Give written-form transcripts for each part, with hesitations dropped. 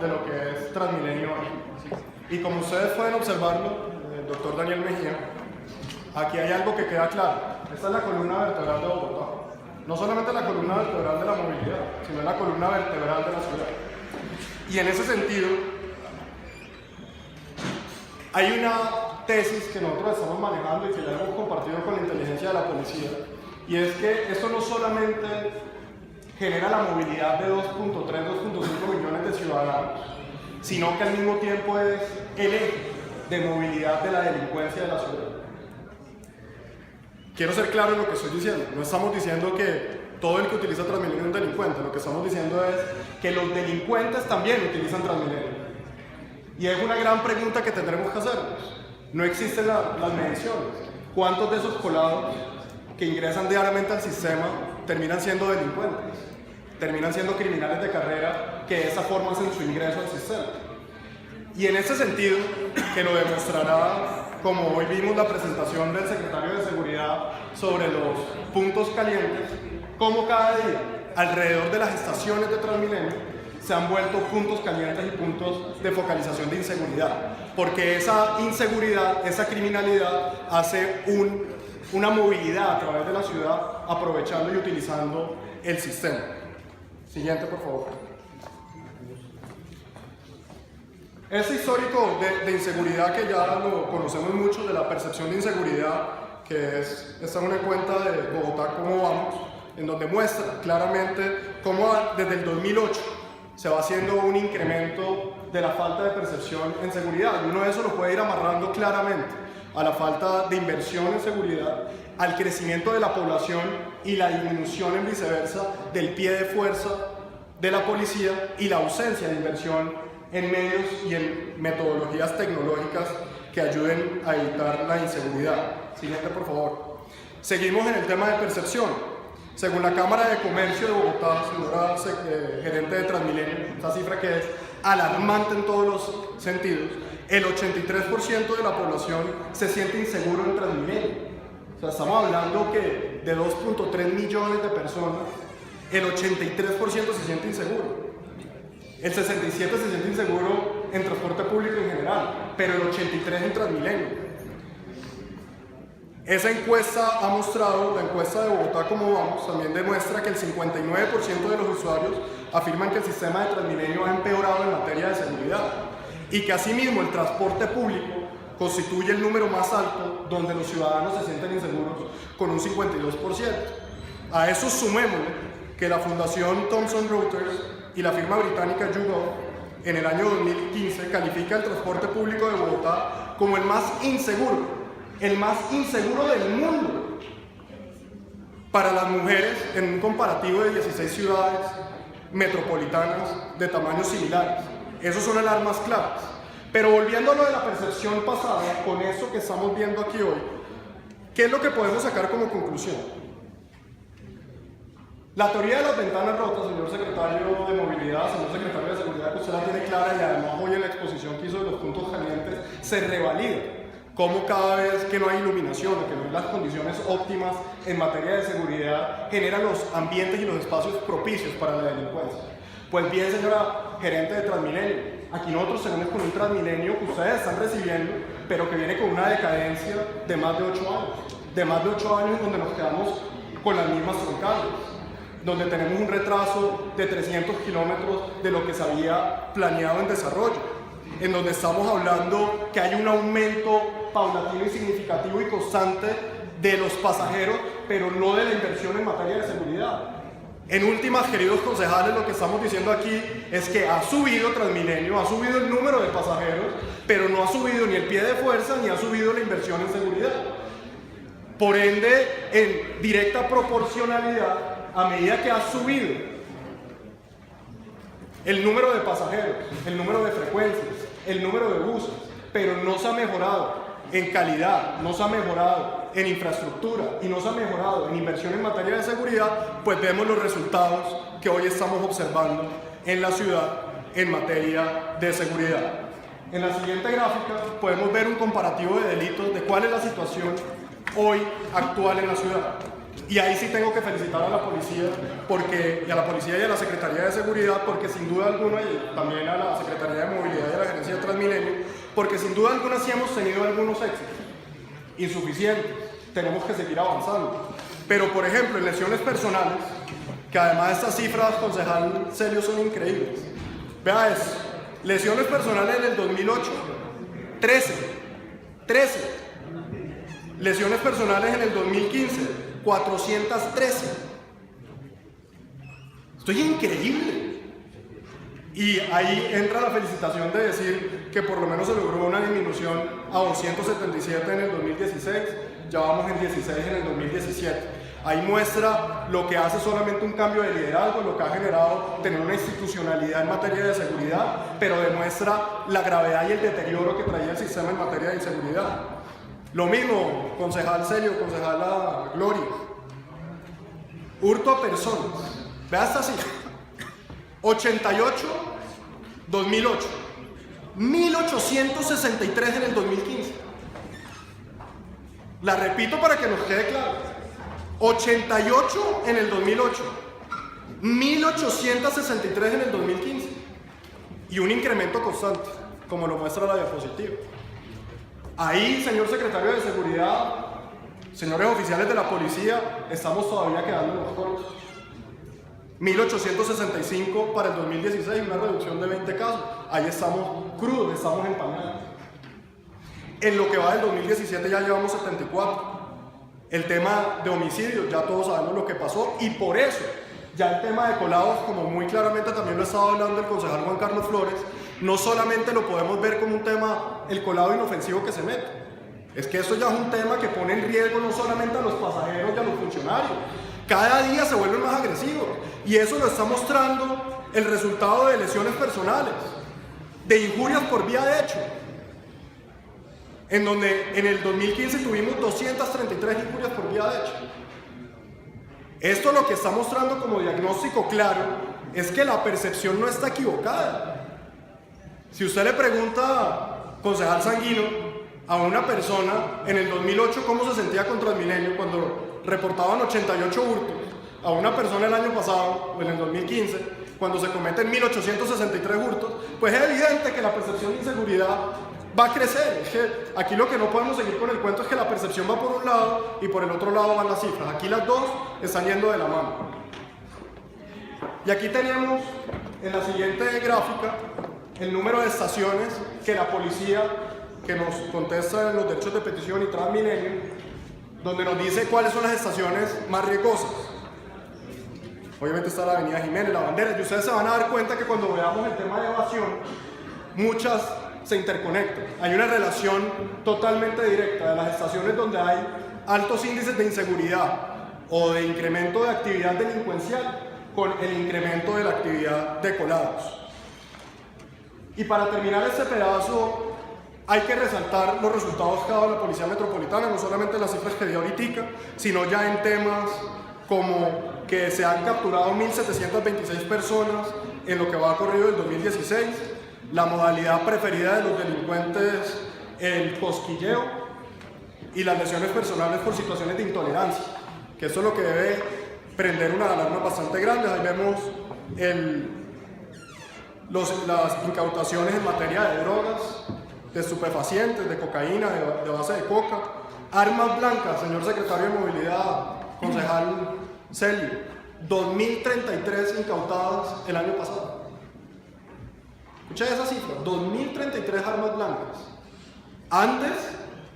de lo que es Transmilenio hoy. Y como ustedes pueden observarlo, el doctor Daniel Mejía, aquí hay algo que queda claro. Esta es la columna vertebral de Bogotá. No solamente la columna vertebral de la movilidad, sino la columna vertebral de la ciudad. Y en ese sentido, hay una tesis que nosotros estamos manejando y que ya hemos compartido con la inteligencia de la policía, y es que esto no solamente genera la movilidad de 2.3, 2.5 millones de ciudadanos, sino que al mismo tiempo es el eje de movilidad de la delincuencia de la ciudad. Quiero ser claro en lo que estoy diciendo. No estamos diciendo que todo el que utiliza Transmilenio es un delincuente. Lo que estamos diciendo es que los delincuentes también utilizan Transmilenio. Y es una gran pregunta que tendremos que hacernos. No existen las mediciones. ¿Cuántos de esos colados que ingresan diariamente al sistema terminan siendo delincuentes? Terminan siendo criminales de carrera que de esa forma hacen su ingreso al sistema. Y en ese sentido, que lo demostrará, como hoy vimos la presentación del secretario de Seguridad sobre los puntos calientes, como cada día alrededor de las estaciones de Transmilenio se han vuelto puntos calientes y puntos de focalización de inseguridad, porque esa inseguridad, esa criminalidad hace una movilidad a través de la ciudad aprovechando y utilizando el sistema. Siguiente, por favor. Ese histórico de inseguridad que ya lo conocemos mucho, de la percepción de inseguridad, que esta es una cuenta de Bogotá Cómo Vamos, en donde muestra claramente cómo desde el 2008 se va haciendo un incremento de la falta de percepción en seguridad. Y uno de eso lo puede ir amarrando claramente a la falta de inversión en seguridad, al crecimiento de la población y la disminución en viceversa del pie de fuerza de la policía y la ausencia de inversión en medios y en metodologías tecnológicas que ayuden a evitar la inseguridad. Siguiente, por favor. Seguimos en el tema de percepción. Según la Cámara de Comercio de Bogotá, señora gerente de Transmilenio, esta cifra que es alarmante en todos los sentidos, el 83% de la población se siente inseguro en Transmilenio. O sea, estamos hablando que de 2.3 millones de personas, el 83% se siente inseguro. El 67% se siente inseguro en transporte público en general, pero el 83% en Transmilenio. Esa encuesta ha mostrado, la encuesta de Bogotá Cómo Vamos, también demuestra que el 59% de los usuarios afirman que el sistema de Transmilenio ha empeorado en materia de seguridad y que asimismo el transporte público constituye el número más alto donde los ciudadanos se sienten inseguros con un 52%. A eso sumémosle que la Fundación Thomson Reuters y la firma británica YouGov en el año 2015 califica el transporte público de Bogotá como el más inseguro del mundo para las mujeres en un comparativo de 16 ciudades metropolitanas de tamaños similares. Esas son alarmas claras. Pero volviendo a lo de la percepción pasada, con eso que estamos viendo aquí hoy, ¿qué es lo que podemos sacar como conclusión? La teoría de las ventanas rotas, señor secretario de Movilidad, señor secretario de Seguridad, que usted la tiene clara y además hoy en la exposición que hizo de los puntos calientes, se revalida. Cómo cada vez que no hay iluminación o que no hay las condiciones óptimas en materia de seguridad generan los ambientes y los espacios propicios para la delincuencia. Pues bien, señora gerente de Transmilenio, aquí nosotros tenemos con un Transmilenio que ustedes están recibiendo, pero que viene con una decadencia de más de 8 años. De más de 8 años donde nos quedamos con las mismas troncales, donde tenemos un retraso de 300 kilómetros de lo que se había planeado en desarrollo, en donde estamos hablando que hay un aumento paulatino y significativo y constante de los pasajeros, pero no de la inversión en materia de seguridad. En últimas, queridos concejales, lo que estamos diciendo aquí es que ha subido Transmilenio, ha subido el número de pasajeros, pero no ha subido ni el pie de fuerza ni ha subido la inversión en seguridad. Por ende, en directa proporcionalidad, a medida que ha subido el número de pasajeros, el número de frecuencias, el número de buses, pero no se ha mejorado en calidad, no se ha mejorado en infraestructura y no se ha mejorado en inversión en materia de seguridad, pues vemos los resultados que hoy estamos observando en la ciudad en materia de seguridad. En la siguiente gráfica podemos ver un comparativo de delitos de cuál es la situación hoy actual en la ciudad. Y ahí sí tengo que felicitar a la policía y a la policía y a la Secretaría de Seguridad, porque sin duda alguna, y también a la Secretaría de Movilidad y a la Gerencia de Transmilenio, porque sin duda alguna sí hemos tenido algunos éxitos, insuficientes, tenemos que seguir avanzando. Pero por ejemplo, en lesiones personales, que además estas cifras, concejal Celio, son increíbles. Vea eso, lesiones personales en el 2008, 13. Lesiones personales en el 2015, 413. Esto es increíble. Y ahí entra la felicitación de decir que por lo menos se logró una disminución a 277 en el 2016, ya vamos en 16 en el 2017. Ahí muestra lo que hace solamente un cambio de liderazgo, lo que ha generado tener una institucionalidad en materia de seguridad, pero demuestra la gravedad y el deterioro que traía el sistema en materia de inseguridad. Lo mismo, concejal Celio, concejala Gloria. Hurto a personas. Vea esta cifra. 88, 2008. 1863 en el 2015. La repito para que nos quede claro. 88 en el 2008. 1863 en el 2015. Y un incremento constante, como lo muestra la diapositiva. Ahí, señor secretario de Seguridad, señores oficiales de la policía, estamos todavía quedándonos cortos. 1865 para el 2016, una reducción de 20 casos. Ahí estamos crudos, estamos en pañales. En lo que va del 2017 ya llevamos 74. El tema de homicidios, ya todos sabemos lo que pasó, y por eso ya el tema de colados, como muy claramente también lo estaba hablando el concejal Juan Carlos Flores, no solamente lo podemos ver como un tema, el colado inofensivo que se mete, es que eso ya es un tema que pone en riesgo no solamente a los pasajeros y a los funcionarios, cada día se vuelven más agresivos, y eso lo está mostrando el resultado de lesiones personales, de injurias por vía de hecho, en donde en el 2015 tuvimos 233 injurias por vía de hecho. Esto lo que está mostrando como diagnóstico claro es que la percepción no está equivocada. Si usted le pregunta, concejal Sanguino, a una persona en el 2008 cómo se sentía con Transmilenio cuando reportaban 88 hurtos, a una persona el año pasado, o en el 2015, cuando se cometen 1863 hurtos, pues es evidente que la percepción de inseguridad va a crecer. Es que aquí lo que no podemos seguir con el cuento es que la percepción va por un lado y por el otro lado van las cifras. Aquí las dos están yendo de la mano. Y aquí tenemos en la siguiente gráfica el número de estaciones que la policía, que nos contesta en los derechos de petición y Transmilenio, donde nos dice cuáles son las estaciones más riesgosas. Obviamente está la avenida Jiménez, la Bandera, y ustedes se van a dar cuenta que cuando veamos el tema de evasión, muchas se interconectan. Hay una relación totalmente directa de las estaciones donde hay altos índices de inseguridad o de incremento de actividad delincuencial con el incremento de la actividad de colados. Y para terminar este pedazo, hay que resaltar los resultados que ha dado la Policía Metropolitana, no solamente en las cifras que di ahorita, sino ya en temas como que se han capturado 1.726 personas en lo que va corrido del 2016, la modalidad preferida de los delincuentes, el cosquilleo, y las lesiones personales por situaciones de intolerancia, que eso es lo que debe prender una alarma bastante grande. Ahí vemos las incautaciones en materia de drogas, de estupefacientes, de cocaína, de base de coca, armas blancas, señor secretario de Movilidad, concejal Celio, 2.033 incautadas el año pasado. Escucha esa cifra, 2.033 armas blancas. Antes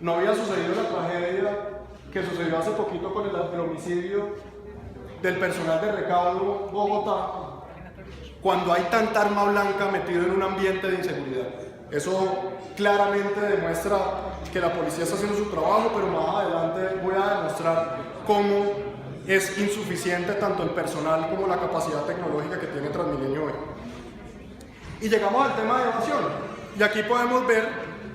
no había sucedido la tragedia que sucedió hace poquito con el homicidio del personal de recaudo Bogotá, cuando hay tanta arma blanca metida en un ambiente de inseguridad. Eso claramente demuestra que la policía está haciendo su trabajo, pero más adelante voy a demostrar cómo es insuficiente tanto el personal como la capacidad tecnológica que tiene Transmilenio hoy. Y llegamos al tema de evasión. Y aquí podemos ver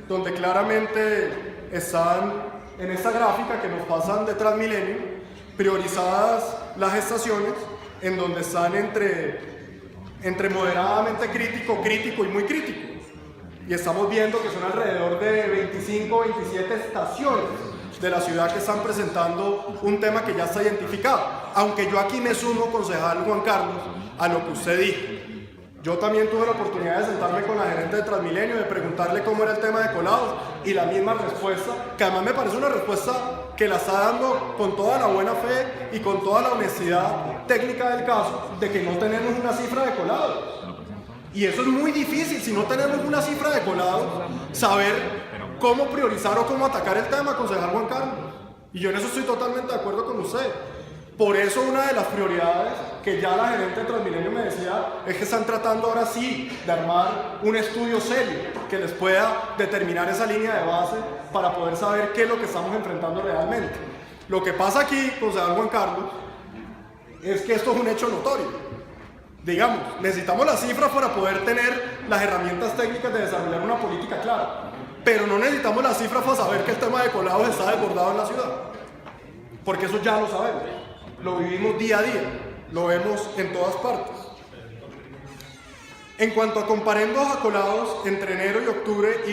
donde claramente están en esta gráfica que nos pasan de Transmilenio, priorizadas las estaciones en donde están entre moderadamente crítico, crítico y muy crítico. Y estamos viendo que son alrededor de 25 o 27 estaciones de la ciudad que están presentando un tema que ya está identificado. Aunque yo aquí me sumo, concejal Juan Carlos, a lo que usted dijo. Yo también tuve la oportunidad de sentarme con la gerente de Transmilenio, de preguntarle cómo era el tema de colados, y la misma respuesta, que además me parece una respuesta que la está dando con toda la buena fe y con toda la honestidad técnica del caso, de que no tenemos una cifra de colados. Y eso es muy difícil, si no tenemos una cifra de colados, saber cómo priorizar o cómo atacar el tema, concejal Juan Carlos. Y yo en eso estoy totalmente de acuerdo con usted. Por eso una de las prioridades que ya la gerente de Transmilenio me decía es que están tratando ahora sí de armar un estudio serio que les pueda determinar esa línea de base para poder saber qué es lo que estamos enfrentando realmente. Lo que pasa aquí, concejal Juan Carlos, es que esto es un hecho notorio. Digamos, necesitamos las cifras para poder tener las herramientas técnicas de desarrollar una política clara, pero no necesitamos las cifras para saber que el tema de colados está desbordado en la ciudad, porque eso ya lo sabemos. Lo vivimos día a día, lo vemos en todas partes. En cuanto a comparendos acolados, entre enero y octubre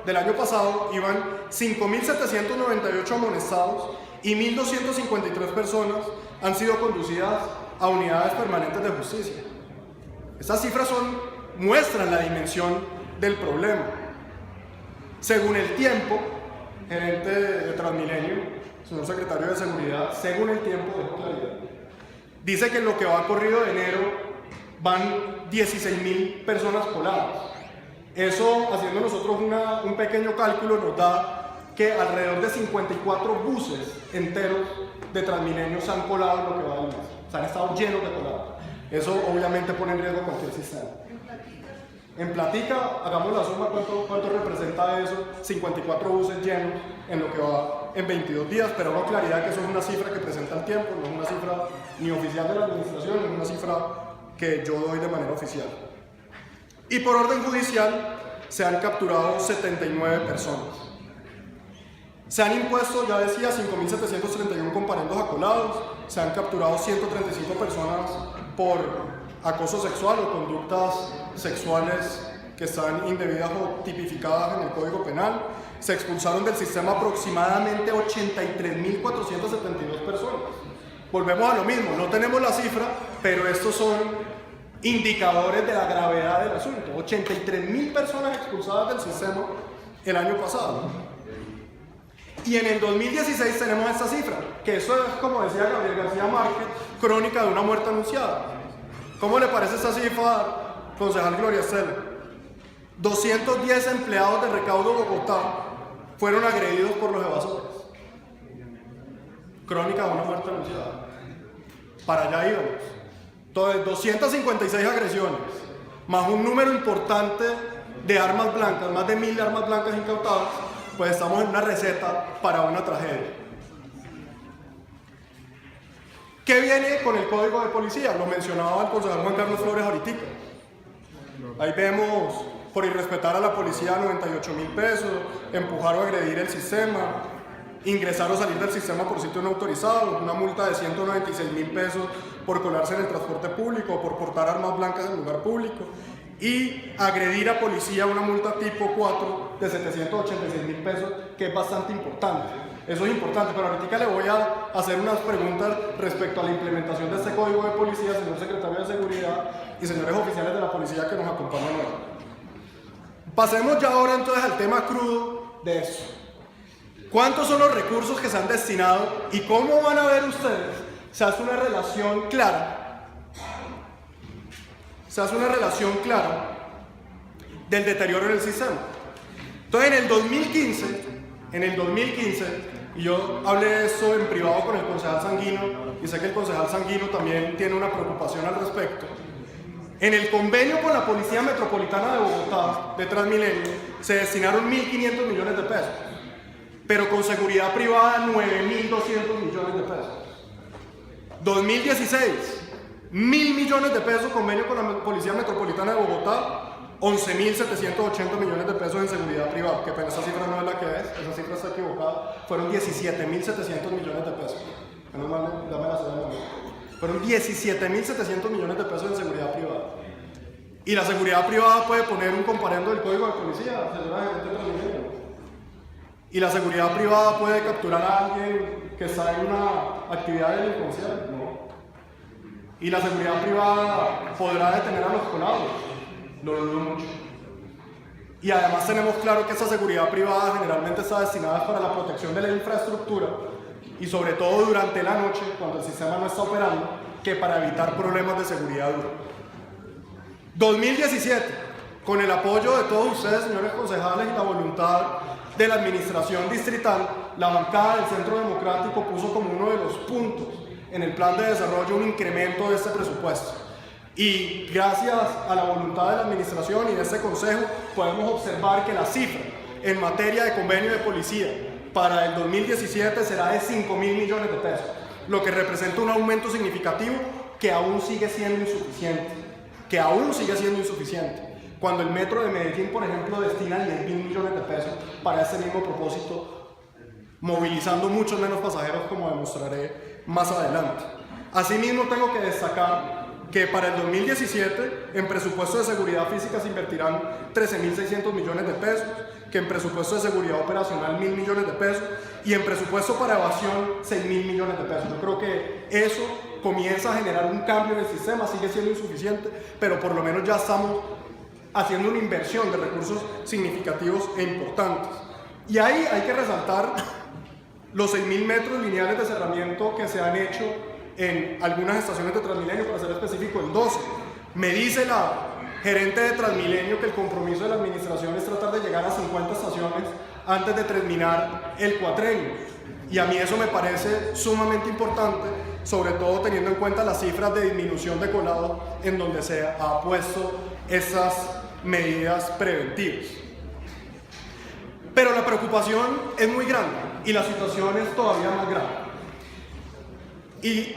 del año pasado iban 5.798 amonestados y 1.253 personas han sido conducidas a unidades permanentes de justicia. Estas cifras muestran la dimensión del problema. Según El Tiempo, gerente de Transmilenio, señor secretario de Seguridad, según El Tiempo, de claridad, dice que en lo que va corrido de enero van 16.000 personas coladas. Eso, haciendo nosotros un pequeño cálculo, nos da que alrededor de 54 buses enteros de Transmilenio se han colado en lo que va del mes. O sea, han estado llenos de colados. Eso obviamente pone en riesgo cualquier sistema. En Platica, hagamos la suma, ¿cuánto representa eso? 54 buses llenos en lo que va en 22 días, pero con claridad que eso es una cifra que presenta El Tiempo, no es una cifra ni oficial de la administración, es una cifra que yo doy de manera oficial. Y por orden judicial se han capturado 79 personas. Se han impuesto, ya decía, 5.731 comparendos acolados, se han capturado 135 personas por acoso sexual o conductas sexuales que están indebidas o tipificadas en el Código Penal. Se expulsaron del sistema aproximadamente 83.472 personas. Volvemos a lo mismo, no tenemos la cifra, pero estos son indicadores de la gravedad del asunto. 83.000 personas expulsadas del sistema el año pasado. Y en el 2016 tenemos esta cifra, que eso es, como decía Gabriel García Márquez, crónica de una muerte anunciada. ¿Cómo le parece esta cifra, concejal Gloria Estela? 210 empleados de Recaudo Bogotá fueron agredidos por los evasores. Crónica de una muerte anunciada. Para allá íbamos. Entonces, 256 agresiones, más un número importante de armas blancas, más de 1.000 armas blancas incautadas, pues estamos en una receta para una tragedia. ¿Qué viene con el Código de Policía? Lo mencionaba el concejal Juan Carlos Flores ahorita. Ahí vemos, por irrespetar a la policía, 98.000 pesos, empujar o agredir el sistema, ingresar o salir del sistema por sitio no autorizado, una multa de 196.000 pesos por colarse en el transporte público o por portar armas blancas en lugar público, y agredir a policía, una multa tipo 4 de 786.000 pesos, que es bastante importante. Eso es importante, pero ahorita le voy a hacer unas preguntas respecto a la implementación de este Código de Policía, señor secretario de Seguridad y señores oficiales de la policía que nos acompañan hoy. Pasemos ya ahora entonces al tema crudo de eso. ¿Cuántos son los recursos que se han destinado y cómo van a ver ustedes? Se hace una relación clara. Se hace una relación clara del deterioro en el sistema. Entonces, en el 2015, y yo hablé de esto en privado con el concejal Sanguino, y sé que el concejal Sanguino también tiene una preocupación al respecto. En el convenio con la Policía Metropolitana de Bogotá, de Transmilenio, se destinaron 1.500 millones de pesos, pero con seguridad privada 9.200 millones de pesos. 2016, 1.000 millones de pesos convenio con la Policía Metropolitana de Bogotá, 11.780 millones de pesos en seguridad privada, que esa cifra no es la que es, esa cifra está equivocada, fueron 17.700 millones de pesos. Menos mal, dame la cifra. Fueron 17.700 millones de pesos en seguridad privada. Y la seguridad privada puede poner un comparendo del Código de Policía, señora gerente de Transmilenio. ¿Y la seguridad privada puede capturar a alguien que está en una actividad delincuencial? No. ¿Y la seguridad privada podrá detener a los colados? Lo dudo mucho. Y además tenemos claro que esa seguridad privada generalmente está destinada para la protección de la infraestructura y sobre todo durante la noche, cuando el sistema no está operando, que para evitar problemas de seguridad dura. 2017, con el apoyo de todos ustedes, señores concejales, y la voluntad de la administración distrital, la bancada del Centro Democrático puso como uno de los puntos en el plan de desarrollo un incremento de este presupuesto. Y gracias a la voluntad de la administración y de este consejo podemos observar que la cifra en materia de convenio de policía para el 2017 será de 5.000 millones de pesos, lo que representa un aumento significativo que aún sigue siendo insuficiente, cuando el Metro de Medellín, por ejemplo, destina 10.000 millones de pesos para este mismo propósito, movilizando muchos menos pasajeros, como demostraré más adelante. Asimismo, tengo que destacar que para el 2017 en presupuesto de seguridad física se invertirán 13.600 millones de pesos, que en presupuesto de seguridad operacional 1.000 millones de pesos y en presupuesto para evasión 6.000 millones de pesos. Yo creo que eso comienza a generar un cambio en el sistema, sigue siendo insuficiente, pero por lo menos ya estamos haciendo una inversión de recursos significativos e importantes. Y ahí hay que resaltar los 6.000 metros lineales de cerramiento que se han hecho en algunas estaciones de Transmilenio, para ser específico, en 12. Me dice la gerente de Transmilenio que el compromiso de la administración es tratar de llegar a 50 estaciones antes de terminar el cuatrenio. Y a mí eso me parece sumamente importante, sobre todo teniendo en cuenta las cifras de disminución de colado en donde se ha puesto esas medidas preventivas. Pero la preocupación es muy grande y la situación es todavía más grave. Y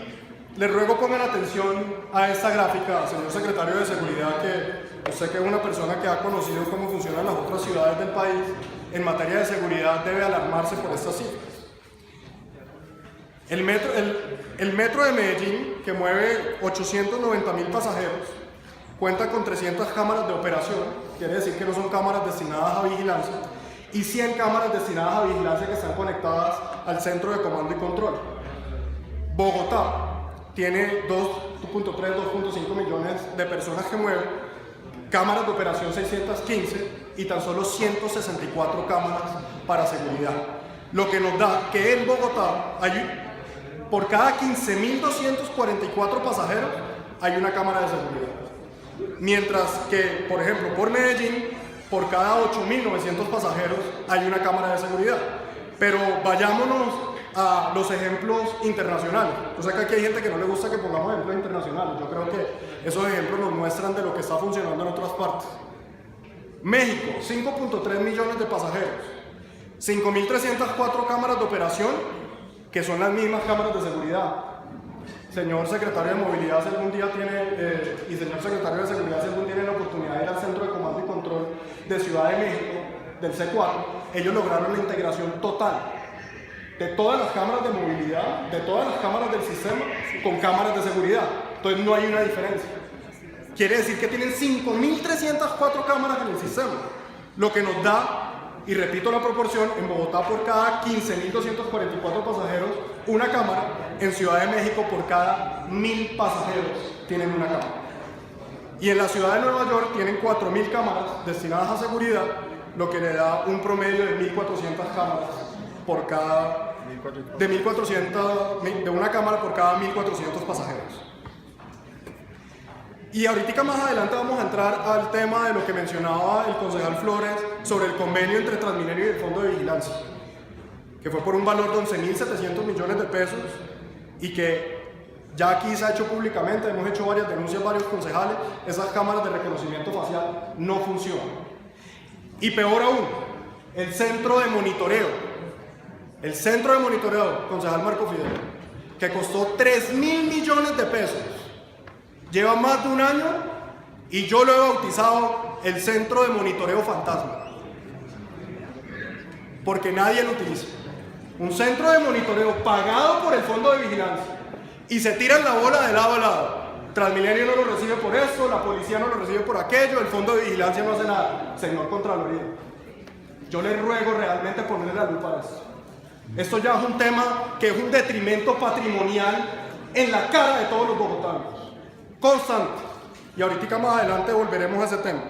les ruego pongan atención a esta gráfica, señor secretario de Seguridad, que usted, que es una persona que ha conocido cómo funcionan las otras ciudades del país en materia de seguridad, debe alarmarse por estas cifras. El metro de Medellín, que mueve 890.000 pasajeros, cuenta con 300 cámaras de operación, quiere decir que no son cámaras destinadas a vigilancia, y 100 cámaras destinadas a vigilancia que están conectadas al centro de comando y control. Bogotá tiene 2.3, 2.5 millones de personas que mueven, cámaras de operación 615 y tan solo 164 cámaras para seguridad. Lo que nos da que en Bogotá por cada 15.244 pasajeros hay una cámara de seguridad. Mientras que, por ejemplo, por Medellín, por cada 8.900 pasajeros hay una cámara de seguridad. Pero vayámonos a los ejemplos internacionales. Yo sé que aquí hay gente que no le gusta que pongamos ejemplos internacionales. Yo creo que esos ejemplos nos muestran de lo que está funcionando en otras partes. México, 5.3 millones de pasajeros, 5.304 cámaras de operación, que son las mismas cámaras de seguridad. Señor secretario de Movilidad, si algún día tiene, y señor secretario de Seguridad, si algún día tiene la oportunidad de ir al Centro de Comando y Control de Ciudad de México, del C4, ellos lograron la integración total de todas las cámaras de movilidad, de todas las cámaras del sistema, con cámaras de seguridad. Entonces no hay una diferencia. Quiere decir que tienen 5.304 cámaras en el sistema, lo que nos da, y repito la proporción, en Bogotá por cada 15.244 pasajeros, una cámara, en Ciudad de México por cada 1.000 pasajeros tienen una cámara. Y en la ciudad de Nueva York tienen 4.000 cámaras destinadas a seguridad, lo que le da un promedio de 1.400 cámaras por cada, de una cámara por cada 1.400 pasajeros. Y ahorita más adelante vamos a entrar al tema de lo que mencionaba el concejal Flores sobre el convenio entre Transmilenio y el Fondo de Vigilancia, que fue por un valor de 11.700 millones de pesos y que ya aquí se ha hecho públicamente, hemos hecho varias denuncias, varios concejales, esas cámaras de reconocimiento facial no funcionan. Y peor aún, el centro de monitoreo, concejal Marco Fidel, que costó 3.000 millones de pesos, lleva más de un año y yo lo he bautizado el centro de monitoreo fantasma, porque nadie lo utiliza. Un centro de monitoreo pagado por el Fondo de Vigilancia y se tiran la bola de lado a lado. Transmilenio no lo recibe por esto, la policía no lo recibe por aquello, el Fondo de Vigilancia no hace nada. Señor Contraloría, Yo les ruego realmente ponerle la lupa a esto. Esto ya es un tema que es un detrimento patrimonial en la cara de todos los bogotanos. Constante. Y ahorita más adelante volveremos a ese tema.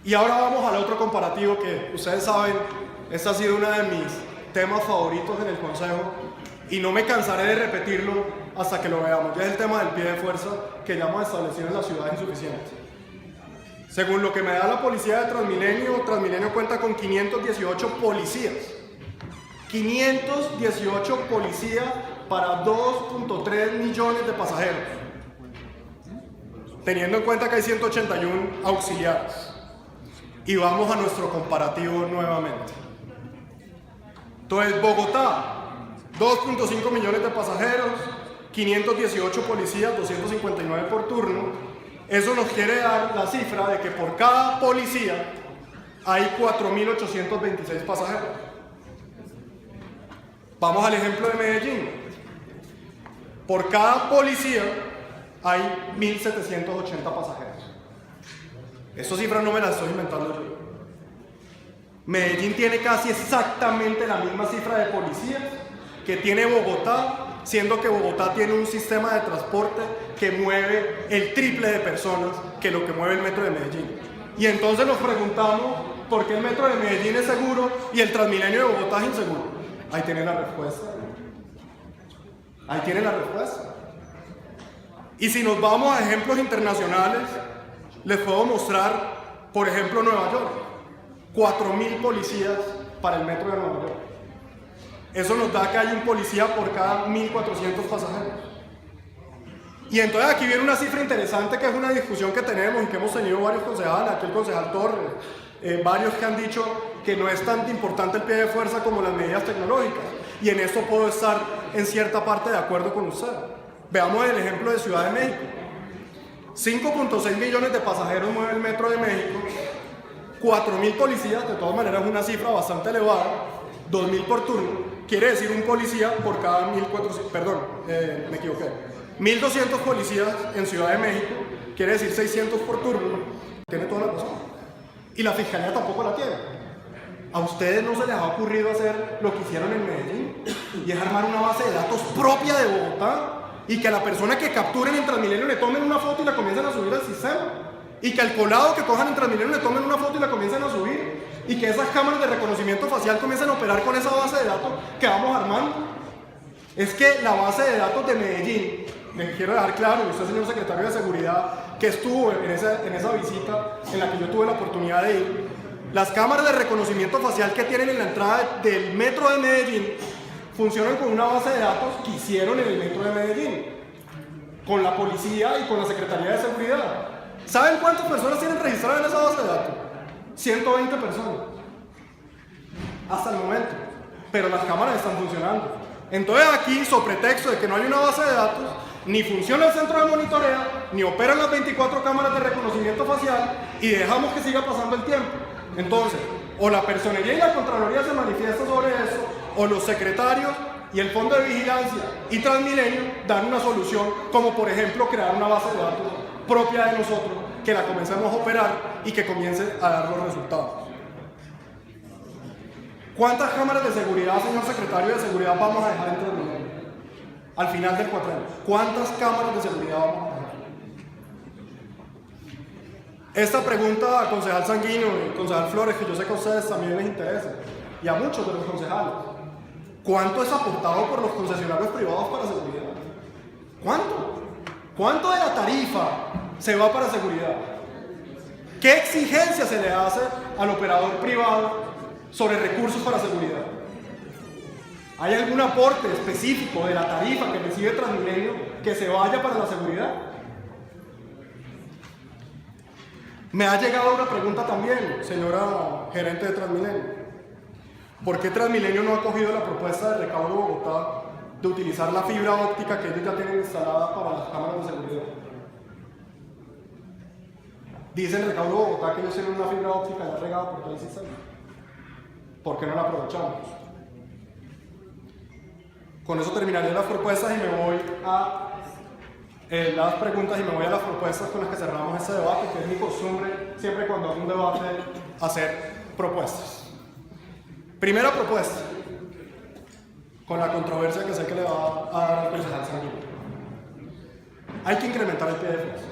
Y ahora vamos al otro comparativo que ustedes saben, este ha sido uno de mis temas favoritos en el Consejo y no me cansaré de repetirlo hasta que lo veamos. Ya es el tema del pie de fuerza que ya hemos establecido en la ciudad insuficiente. Según lo que me da la policía de Transmilenio, Transmilenio cuenta con 518 policías. 518 policías para 2.3 millones de pasajeros. Teniendo en cuenta que hay 181 auxiliares. Y vamos a nuestro comparativo nuevamente. Entonces, Bogotá, 2.5 millones de pasajeros, 518 policías, 259 por turno. Eso nos quiere dar la cifra de que por cada policía hay 4.826 pasajeros. Vamos al ejemplo de Medellín. Por cada policía hay 1.780 pasajeros. Estas cifras no me las estoy inventando yo. Medellín tiene casi exactamente la misma cifra de policías que tiene Bogotá, siendo que Bogotá tiene un sistema de transporte que mueve el triple de personas que lo que mueve el metro de Medellín. Y entonces nos preguntamos por qué el metro de Medellín es seguro y el Transmilenio de Bogotá es inseguro. Ahí tienen la respuesta. Ahí tienen la respuesta. Y si nos vamos a ejemplos internacionales, les puedo mostrar, por ejemplo, Nueva York. 4.000 policías para el metro de Nueva York. Eso nos da que hay un policía por cada 1.400 pasajeros. Y entonces aquí viene una cifra interesante que es una discusión que tenemos y que hemos tenido varios concejales, aquí el concejal Torres, varios que han dicho que no es tan importante el pie de fuerza como las medidas tecnológicas. Y en eso puedo estar en cierta parte de acuerdo con usted. Veamos el ejemplo de Ciudad de México. 5.6 millones de pasajeros mueve el metro de México, 4.000 policías, de todas maneras es una cifra bastante elevada, 2.000 por turno, quiere decir un policía por cada 1.400, perdón, me equivoqué, 1.200 policías en Ciudad de México, quiere decir 600 por turno, tiene toda la razón. Y la fiscalía tampoco la tiene. ¿A ustedes no se les ha ocurrido hacer lo que hicieron en Medellín? Y es armar una base de datos propia de Bogotá y que a la persona que capturen en Transmilenio le tomen una foto y la comiencen a subir al sistema. Y que al colado que cojan en Transmilenio le tomen una foto y la comiencen a subir. Y que esas cámaras de reconocimiento facial comiencen a operar con esa base de datos que vamos armando. Es que la base de datos de Medellín, les quiero dejar claro, y usted, señor secretario de Seguridad, que estuvo en esa visita en la que yo tuve la oportunidad de ir, las cámaras de reconocimiento facial que tienen en la entrada del metro de Medellín funcionan con una base de datos que hicieron en el metro de Medellín, con la policía y con la Secretaría de Seguridad. ¿Saben cuántas personas tienen registradas en esa base de datos? 120 personas. Hasta el momento. Pero las cámaras están funcionando. Entonces aquí, sobre pretexto de que no hay una base de datos, ni funciona el centro de monitoreo, ni operan las 24 cámaras de reconocimiento facial y dejamos que siga pasando el tiempo. Entonces, o la Personería y la Contraloría se manifiestan sobre eso, o los secretarios y el Fondo de Vigilancia y Transmilenio dan una solución, como por ejemplo crear una base de datos propia de nosotros, que la comencemos a operar y que comience a dar los resultados. ¿Cuántas cámaras de seguridad, señor secretario de Seguridad, vamos a dejar en Transmilenio al final del cuatrenio? ¿Cuántas cámaras de seguridad vamos a dejar? Esta pregunta a concejal Sanguino y concejal Flores, que yo sé que a ustedes también les interesa, y a muchos de los concejales. ¿Cuánto es aportado por los concesionarios privados para seguridad? ¿Cuánto? ¿Cuánto de la tarifa se va para seguridad? ¿Qué exigencia se le hace al operador privado sobre recursos para seguridad? ¿Hay algún aporte específico de la tarifa que recibe Transmilenio que se vaya para la seguridad? Me ha llegado una pregunta también, señora gerente de Transmilenio. ¿Por qué Transmilenio no ha cogido la propuesta de Recaudo Bogotá de utilizar la fibra óptica que ellos ya tienen instalada para las cámaras de seguridad? Dice el Recaudo Bogotá que ellos tienen una fibra óptica ya regada por todo el sistema. ¿Por qué no la aprovechamos? Con eso terminaría las propuestas y me voy a las preguntas y me voy a las propuestas con las que cerramos este debate, que es mi costumbre siempre cuando hago un debate hacer propuestas. Primera propuesta, con la controversia que sé que le va a dar al concejal Sanguino. Hay que incrementar el pie de fuerza.